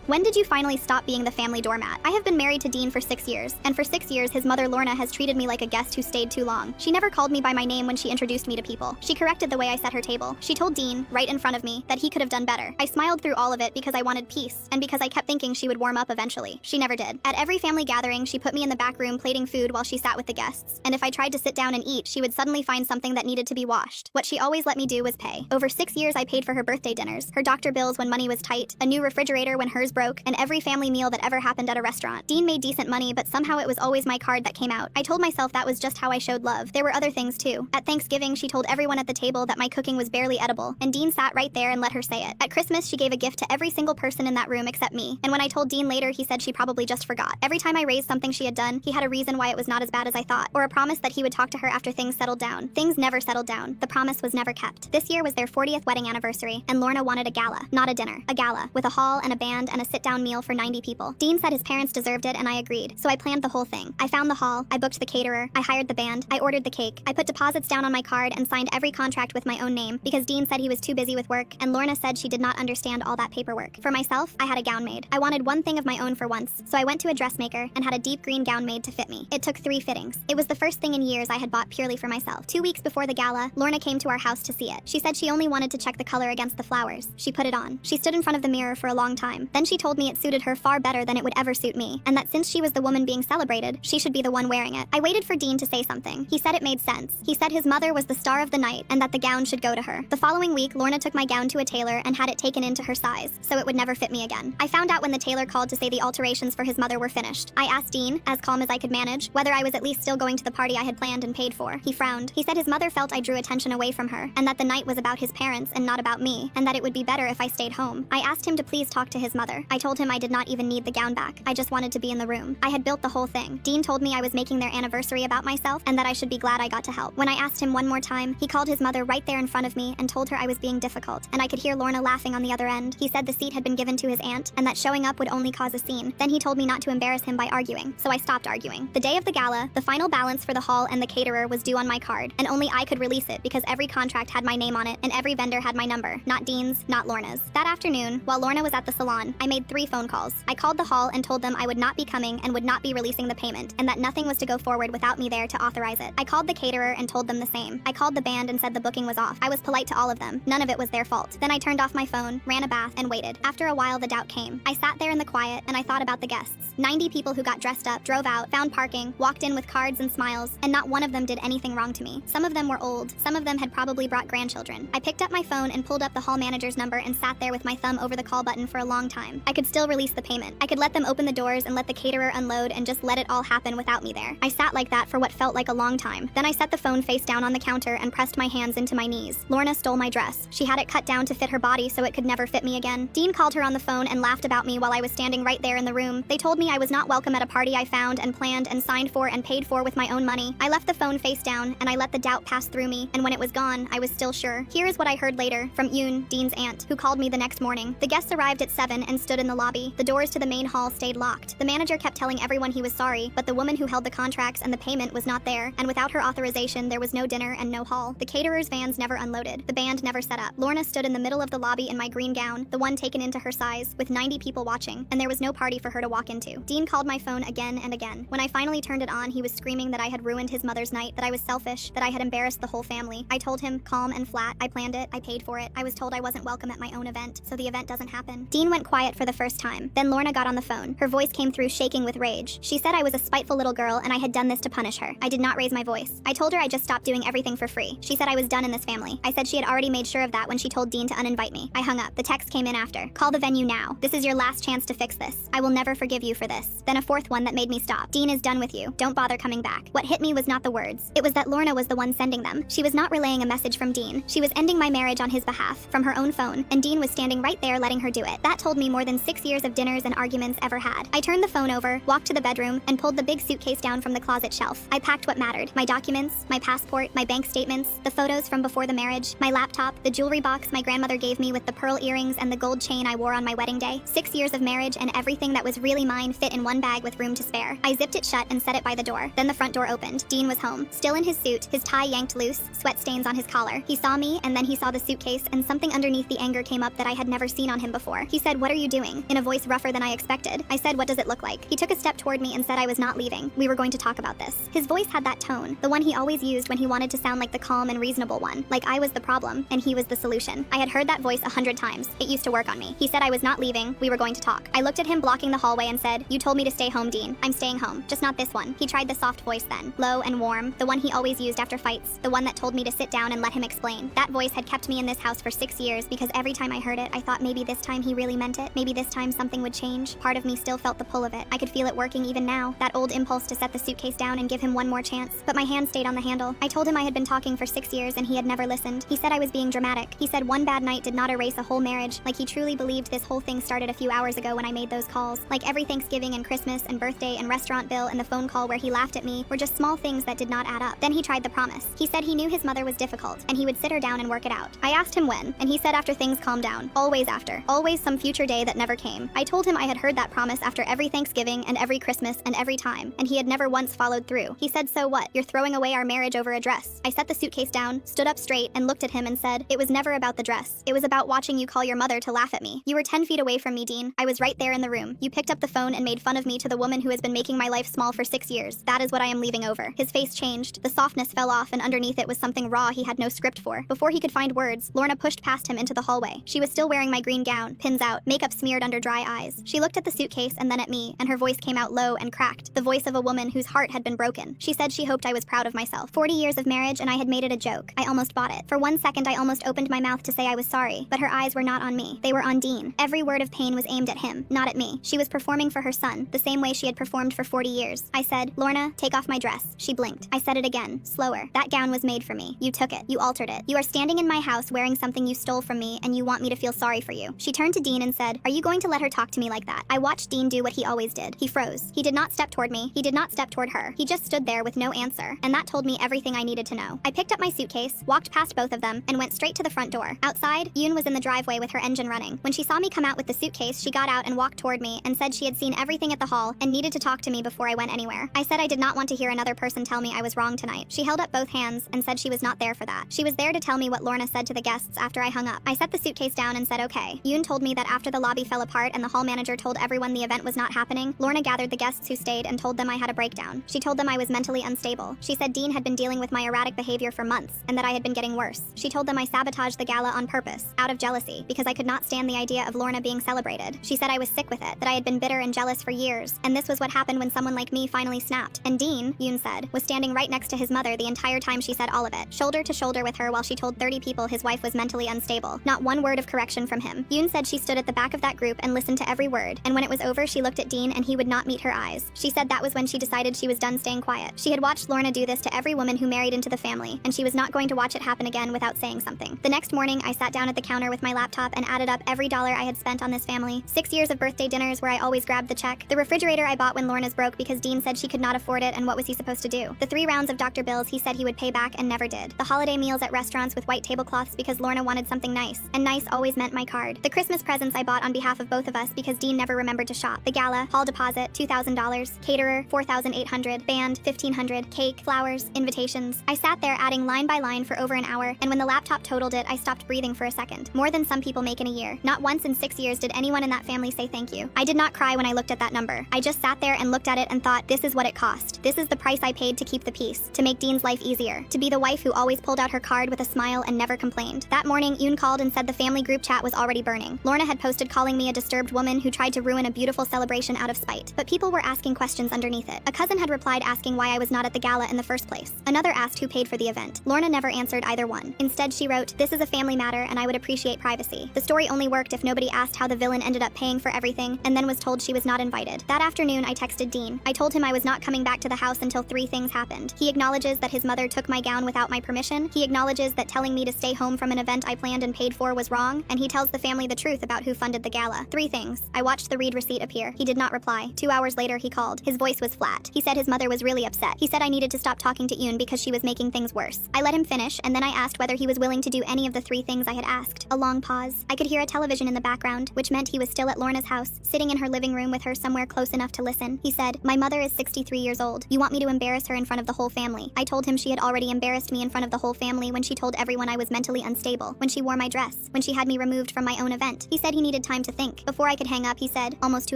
When did you finally stop being the family doormat? I have been married to Dean for 6 years, and for 6 years his mother Lorna has treated me like a guest who stayed too long. She never called me by my name when she introduced me to people. She corrected the way I set her table. She told Dean, right in front of me, that he could have done better. I smiled through all of it because I wanted peace, and because I kept thinking she would warm up eventually. She never did. At every family gathering, she put me in the back room plating food while she sat with the guests, and if I tried to sit down and eat, she would suddenly find something that needed to be washed. What she always let me do was pay. Over 6 years I paid for her birthday dinners, her doctor bills when money was tight, a new refrigerator when hers broke, and every family meal that ever happened at a restaurant. Dean made decent money, but somehow it was always my card that came out. I told myself that was just how I showed love. There were other things too. At Thanksgiving, she told everyone at the table that my cooking was barely edible, and Dean sat right there and let her say it. At Christmas, she gave a gift to every single person in that room except me, and when I told Dean later, he said she probably just forgot. Every time I raised something she had done, he had a reason why it was not as bad as I thought, or a promise that he would talk to her after things settled down. Things never settled down. The promise was never kept. This year was their 40th wedding anniversary, and Lorna wanted a gala, not a dinner. A gala, with a hall and a band and a sit-down meal for 90 people. Dean said his parents deserved it, and I agreed, so I planned the whole thing. I found the hall, I booked the caterer, I hired the band, I ordered the cake, I put deposits down on my card and signed every contract with my own name, because Dean said he was too busy with work, and Lorna said she did not understand all that paperwork. For myself, I had a gown made. I wanted one thing of my own for once, so I went to a dressmaker and had a deep green gown made to fit me. It took 3 fittings. It was the first thing in years I had bought purely for myself. 2 weeks before the gala, Lorna came to our house to see it. She said she only wanted to check the color against the flowers. She put it on. She stood in front of the mirror for a long time. Then she told me it suited her far better than it would ever suit me, and that since she was the woman being celebrated, she should be the one wearing it. I waited for Dean to say something. He said it made sense. He said his mother was the star of the night and that the gown should go to her. The following week, Lorna took my gown to a tailor and had it taken into her size, so it would never fit me again. I found out when the tailor called to say the alterations for his mother were finished. I asked Dean, as calm as I could manage, whether I was at least still going to the party I had planned and paid for. He frowned. He said his mother felt I drew attention away from her, and that the night was about his parents and not about me, and that it would be better if I stayed home. I asked him to please talk to his mother. I told him I did not even need the gown back. I just wanted to be in the room. I had built the whole thing. Dean told me I was making their anniversary about myself and that I should be glad I got to help. When I asked him one more time, he called his mother right there in front of me and told her I was being difficult, and I could hear Lorna laughing on the other end. He said the seat had been given to his aunt and that showing up would only cause a scene. Then he told me not to embarrass him by arguing, so I stopped arguing. The day of the gala, the final balance for the hall and the caterer was due on my card, and only I could release it because every contract had my name on it and every vendor had my number, not Dean's, not Lorna's. That afternoon, while Lorna was at the salon, I made 3 phone calls. I called the hall and told them I would not be coming and would not be releasing the payment, and that nothing was to go forward without me there to authorize it. I called the caterer and told them the same. I called the band and said the booking was off. I was polite to all of them. None of it was their fault. Then I turned off my phone, ran a bath, and waited. After a while, the doubt came. I sat there in the quiet and I thought about the guests. 90 people who got dressed up, drove out, found parking, walked in with cards and smiles, and not one of them did anything wrong to me. Some of them were old. Some of them had probably brought grandchildren. I picked up my phone and pulled up the hall manager's number and sat there with my thumb over the call button for a long time. I could still release the payment. I could let them open the doors and let the caterer unload and just let it all happen without me there. I sat like that for what felt like a long time. Then I set the phone face down on the counter and pressed my hands into my knees. Lorna stole my dress. She had it cut down to fit her body so it could never fit me again. Dean called her on the phone and laughed about me while I was standing right there in the room. They told me I was not welcome at a party I found and planned and signed for and paid for with my own money. I left the phone face down and I let the doubt pass through me, and when it was gone, I was still sure. Here is what I heard later from Yoon, Dean's aunt, who called me the next morning. The guests arrived at 7 and stood in the lobby. The doors to the main hall stayed locked. The manager kept telling everyone he was sorry, but the woman who held the contracts and the payment was not there, and without her authorization, there was no dinner and no hall. The caterer's vans never unloaded. The band never set up. Lorna stood in the middle of the lobby in my green gown, the one taken into her size, with 90 people watching, and there was no party for her to walk into. Dean called my phone again and again. When I finally turned it on, he was screaming that I had ruined his mother's night, that I was selfish, that I had embarrassed the whole family. I told him, calm and flat, I planned it, I paid for it. I was told I wasn't welcome at my own event, so the event doesn't happen. Dean went quiet for the first time. Then Lorna got on the phone. Her voice came through shaking with rage. She said I was a spiteful little girl and I had done this to punish her. I did not raise my voice. I told her I just stopped doing everything for free. She said I was done in this family. I said she had already made sure of that when she told Dean to uninvite me. I hung up. The text came in after. Call the venue now. This is your last chance to fix this. I will never forgive you for this. Then a 4th one that made me stop. Dean is done with you. Don't bother coming back. What hit me was not the words. It was that Lorna was the one sending them. She was not relaying a message from Dean. She was ending my marriage on his behalf, from her own phone, and Dean was standing right there letting her do it. That told me more than 6 years of dinners and arguments ever had. I turned the phone over, walked to the bedroom, and pulled the big suitcase down from the closet shelf. I packed what mattered. My documents, my passport, my bank statements, the photos from before the marriage, my laptop, the jewelry box my grandmother gave me with the pearl earrings and the gold chain I wore on my wedding day. 6 years of marriage and everything that was really mine fit in one bag with room to spare. I zipped it shut and set it by the door. Then the front door opened. Dean was home, still in his suit, his tie yanked loose, sweat stains on his collar. He saw me, and then he saw the suitcase, and something underneath the anger came up that I had never seen on him before. He said, "What are you doing?" doing?" in a voice rougher than I expected. I said, "What does it look like?" He took a step toward me and said I was not leaving. We were going to talk about this. His voice had that tone, the one he always used when he wanted to sound like the calm and reasonable one, like I was the problem and he was the solution. I had heard that voice 100 times. It used to work on me. He said I was not leaving. We were going to talk. I looked at him blocking the hallway and said, "You told me to stay home, Dean. I'm staying home. Just not this one." He tried the soft voice then, low and warm, the one he always used after fights, the one that told me to sit down and let him explain. That voice had kept me in this house for 6 years because every time I heard it, I thought maybe this time he really meant it. Maybe this time something would change. Part of me still felt the pull of it. I could feel it working even now, that old impulse to set the suitcase down and give him one more chance. But my hand stayed on the handle. I told him I had been talking for 6 years and he had never listened. He said I was being dramatic. He said one bad night did not erase a whole marriage, like he truly believed this whole thing started a few hours ago when I made those calls. Like every Thanksgiving and Christmas and birthday and restaurant bill and the phone call where he laughed at me were just small things that did not add up. Then he tried the promise. He said he knew his mother was difficult and he would sit her down and work it out. I asked him when, and he said after things calmed down. Always after. Always some future day that never came. I told him I had heard that promise after every Thanksgiving and every Christmas and every time, and he had never once followed through. He said, "So what? You're throwing away our marriage over a dress." I set the suitcase down, stood up straight, and looked at him and said, "It was never about the dress. It was about watching you call your mother to laugh at me. You were 10 feet away from me, Dean. I was right there in the room. You picked up the phone and made fun of me to the woman who has been making my life small for 6 years. That is what I am leaving over." His face changed. The softness fell off, and underneath it was something raw he had no script for. Before he could find words, Lorna pushed past him into the hallway. She was still wearing my green gown, pins out, makeup smeared under dry eyes. She looked at the suitcase and then at me, and her voice came out low and cracked, the voice of a woman whose heart had been broken. She said she hoped I was proud of myself. 40 years of marriage and I had made it a joke. I almost bought it. For 1 second I almost opened my mouth to say I was sorry, but her eyes were not on me. They were on Dean. Every word of pain was aimed at him, not at me. She was performing for her son, the same way she had performed for 40 years. I said, "Lorna, take off my dress." She blinked. I said it again, slower. "That gown was made for me. You took it. You altered it. You are standing in my house wearing something you stole from me and you want me to feel sorry for you." She turned to Dean and said, "Are you going to let her talk to me like that?" I watched Dean do what he always did. He froze. He did not step toward me. He did not step toward her. He just stood there with no answer, and that told me everything I needed to know. I picked up my suitcase, walked past both of them, and went straight to the front door. Outside, Yoon was in the driveway with her engine running. When she saw me come out with the suitcase, she got out and walked toward me and said she had seen everything at the hall and needed to talk to me before I went anywhere. I said I did not want to hear another person tell me I was wrong tonight. She held up both hands and said she was not there for that. She was there to tell me what Lorna said to the guests after I hung up. I set the suitcase down and said okay. Yoon told me that after the lobby fell apart and the hall manager told everyone the event was not happening, Lorna gathered the guests who stayed and told them I had a breakdown. She told them I was mentally unstable. She said Dean had been dealing with my erratic behavior for months and that I had been getting worse. She told them I sabotaged the gala on purpose, out of jealousy, because I could not stand the idea of Lorna being celebrated. She said I was sick with it, that I had been bitter and jealous for years, and this was what happened when someone like me finally snapped. And Dean, Yoon said, was standing right next to his mother the entire time she said all of it, shoulder to shoulder with her while she told 30 people his wife was mentally unstable. Not one word of correction from him. Yoon said she stood at the back of that group and listened to every word, and when it was over she looked at Dean and he would not meet her eyes. She said that was when she decided she was done staying quiet. She had watched Lorna do this to every woman who married into the family, and she was not going to watch it happen again without saying something. The next morning, I sat down at the counter with my laptop and added up every dollar I had spent on this family. 6 years of birthday dinners where I always grabbed the check. The refrigerator I bought when Lorna's broke because Dean said she could not afford it, and what was he supposed to do? The 3 rounds of Dr. Bills he said he would pay back and never did. The holiday meals at restaurants with white tablecloths because Lorna wanted something nice, and nice always meant my card. The Christmas presents I bought on behalf of both of us because Dean never remembered to shop. The gala, hall deposit, $2,000, caterer, $4,800, band, $1,500, cake, flowers, invitations. I sat there adding line by line for over an hour, and when the laptop totaled it, I stopped breathing for a second. More than some people make in a year. Not once in 6 years did anyone in that family say thank you. I did not cry when I looked at that number. I just sat there and looked at it and thought, this is what it cost. This is the price I paid to keep the peace, to make Dean's life easier, to be the wife who always pulled out her card with a smile and never complained. That morning, Yoon called and said the family group chat was already burning. Lorna had posted calling me a disturbed woman who tried to ruin a beautiful celebration out of spite. But people were asking questions underneath it. A cousin had replied asking why I was not at the gala in the first place. Another asked who paid for the event. Lorna never answered either one. Instead, she wrote, "This is a family matter and I would appreciate privacy." The story only worked if nobody asked how the villain ended up paying for everything and then was told she was not invited. That afternoon, I texted Dean. I told him I was not coming back to the house until 3 things happened. He acknowledges that his mother took my gown without my permission. He acknowledges that telling me to stay home from an event I planned and paid for was wrong, and he tells the family the truth about who funded the gala. 3 things. I watched the read receipt appear. He did not reply. 2 hours later, he called. His voice was flat. He said his mother was really upset. He said I needed to stop talking to Yoon because she was making things worse. I let him finish, and then I asked whether he was willing to do any of the 3 things I had asked. A long pause. I could hear a television in the background, which meant he was still at Lorna's house, sitting in her living room with her somewhere close enough to listen. He said, "My mother is 63 years old. You want me to embarrass her in front of the whole family." I told him she had already embarrassed me in front of the whole family when she told everyone I was mentally unstable, when she wore my dress, when she had me removed from my own event. He said he needed time to to think. Before I could hang up, he said, almost to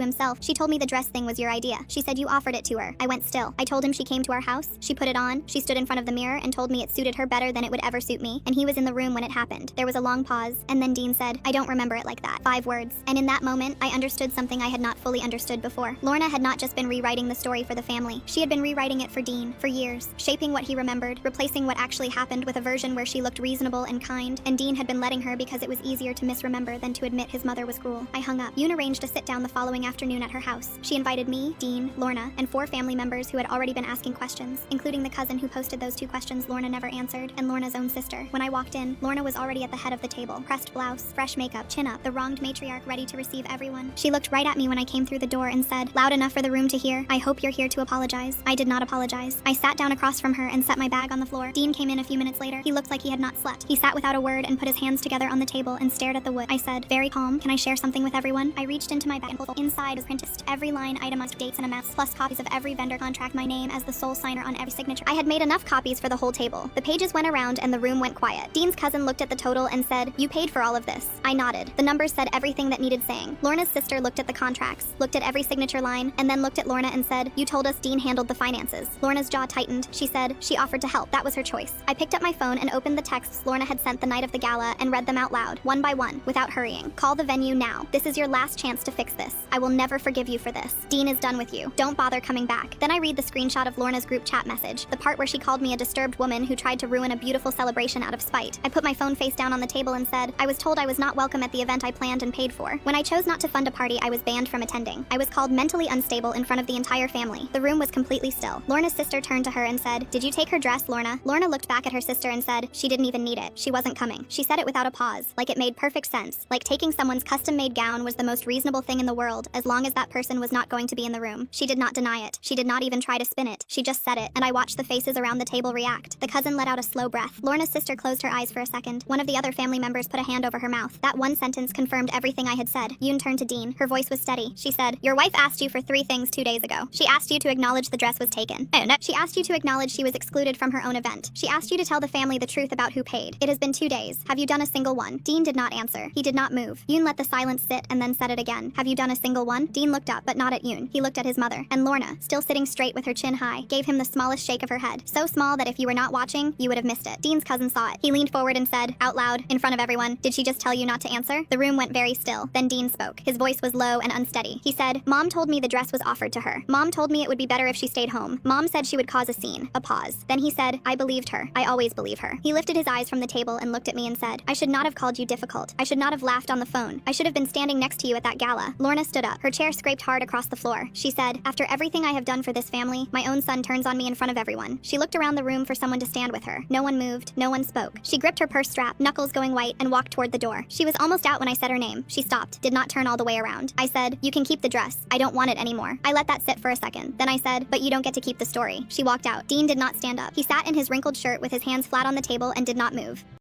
himself, she told me the dress thing was your idea. She said you offered it to her. I went still. I told him she came to our house. She put it on. She stood in front of the mirror and told me it suited her better than it would ever suit me. And he was in the room when it happened. There was a long pause, and then Dean said, I don't remember it like that. 5 words. And in that moment, I understood something I had not fully understood before. Lorna had not just been rewriting the story for the family. She had been rewriting it for Dean for years, shaping what he remembered, replacing what actually happened with a version where she looked reasonable and kind, and Dean had been letting her because it was easier to misremember than to admit his mother was cruel. I hung up. Yoon arranged a sit-down the following afternoon at her house. She invited me, Dean, Lorna, and 4 family members who had already been asking questions, including the cousin who posted those 2 questions Lorna never answered, and Lorna's own sister. When I walked in, Lorna was already at the head of the table, pressed blouse, fresh makeup, chin up, the wronged matriarch ready to receive everyone. She looked right at me when I came through the door and said, loud enough for the room to hear, I hope you're here to apologize. I did not apologize. I sat down across from her and set my bag on the floor. Dean came in a few minutes later. He looked like he had not slept. He sat without a word and put his hands together on the table and stared at the wood. I said, very calm, can I share something with everyone? I reached into my bag and pulled inside was printed every line itemized dates and amounts, plus copies of every vendor contract, my name as the sole signer on every signature. I had made enough copies for the whole table. The pages went around and the room went quiet. Dean's cousin looked at the total and said, you paid for all of this. I nodded. The numbers said everything that needed saying. Lorna's sister looked at the contracts, looked at every signature line, and then looked at Lorna and said, you told us Dean handled the finances. Lorna's jaw tightened. She said, she offered to help. That was her choice. I picked up my phone and opened the texts Lorna had sent the night of the gala and read them out loud, one by one, without hurrying. Call the venue now. This is your last chance to fix this. I will never forgive you for this. Dean is done with you. Don't bother coming back. Then I read the screenshot of Lorna's group chat message, the part where she called me a disturbed woman who tried to ruin a beautiful celebration out of spite. I put my phone face down on the table and said, I was told I was not welcome at the event I planned and paid for. When I chose not to fund a party, I was banned from attending. I was called mentally unstable in front of the entire family. The room was completely still. Lorna's sister turned to her and said, did you take her dress, Lorna? Lorna looked back at her sister and said, she didn't even need it. She wasn't coming. She said it without a pause, like it made perfect sense, like taking someone's custom-made gown was the most reasonable thing in the world as long as that person was not going to be in the room. She did not deny it. She did not even try to spin it. She just said it, and I watched the faces around the table react. The cousin let out a slow breath. Lorna's sister closed her eyes for a second. One of the other family members put a hand over her mouth. That one sentence confirmed everything I had said. Yoon turned to Dean. Her voice was steady. She said, your wife asked you for 3 things 2 days ago. She asked you to acknowledge the dress was taken. Oh, no. She asked you to acknowledge she was excluded from her own event. She asked you to tell the family the truth about who paid. It has been 2 days. Have you done a single one? Dean did not answer. He did not move. Yoon let the silence sit and then said it again. Have you done a single one? Dean looked up, but not at Yoon. He looked at his mother. And Lorna, still sitting straight with her chin high, gave him the smallest shake of her head. So small that if you were not watching, you would have missed it. Dean's cousin saw it. He leaned forward and said, out loud, in front of everyone, did she just tell you not to answer? The room went very still. Then Dean spoke. His voice was low and unsteady. He said, Mom told me the dress was offered to her. Mom told me it would be better if she stayed home. Mom said she would cause a scene. A pause. Then he said, I believed her. I always believe her. He lifted his eyes from the table and looked at me and said, I should not have called you difficult. I should not have laughed on the phone. I should have been standing next to you at that gala. Lorna stood up. Her chair scraped hard across the floor. She said, after everything I have done for this family, my own son turns on me in front of everyone. She looked around the room for someone to stand with her. No one moved. No one spoke. She gripped her purse strap, knuckles going white, and walked toward the door. She was almost out when I said her name. She stopped, did not turn all the way around. I said, you can keep the dress. I don't want it anymore. I let that sit for a second. Then I said, but you don't get to keep the story. She walked out. Dean did not stand up. He sat in his wrinkled shirt with his hands flat on the table and did not move.